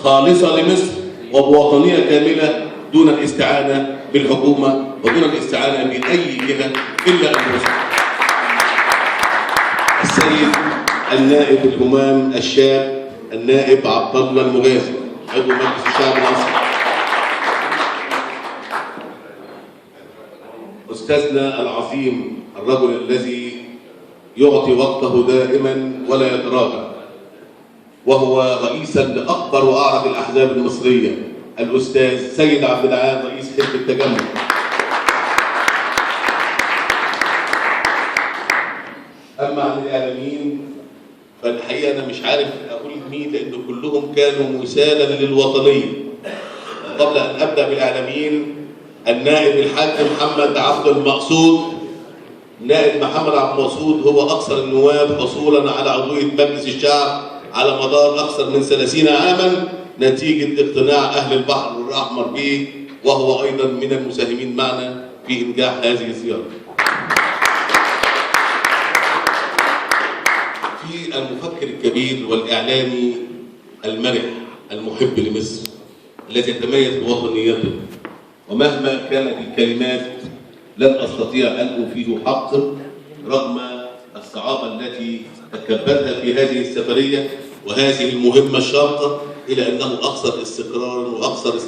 خالصة لمصر وبوطنية كاملة دون الاستعانة بالحكومة ودون الاستعانة بأي جهة إلا أنفسهم. السيد النائب الهمام الشاب النائب عبد الله المغازي عضو مجلس الشعب المصري، أستاذنا العظيم الرجل الذي يعطي وقته دائما ولا يتراجع، وهو رئيسا لأكبر وأعرق الأحزاب المصرية، الأستاذ سيد عبد العال رئيس حزب التجمع. أما عن الإعلاميين فالحقيقة أنا مش عارف أقول مين، لأن كلهم كانوا مثالا للوطنية. قبل أن أبدأ بالإعلاميين، النائب الحاج محمد عبد المقصود، نائب محمد عبد المقصود هو أكثر النواب حصولا على عضوية مجلس الشعب على مدار أكثر من 30 عاما نتيجة اقتناع أهل البحر الأحمر به، وهو أيضا من المساهمين معنا في إنجاح هذه الزيارة. في المفكر الكبير والإعلامي المرح المحب لمصر الذي يتميز بوطنيته، ومهما كانت الكلمات لن أستطيع أن أفيد حقه رغم الصعاب التي تكبدها في هذه السفرية وهذه المهمة الشاقة، إلى أنه أكثر استقرارا وأكثر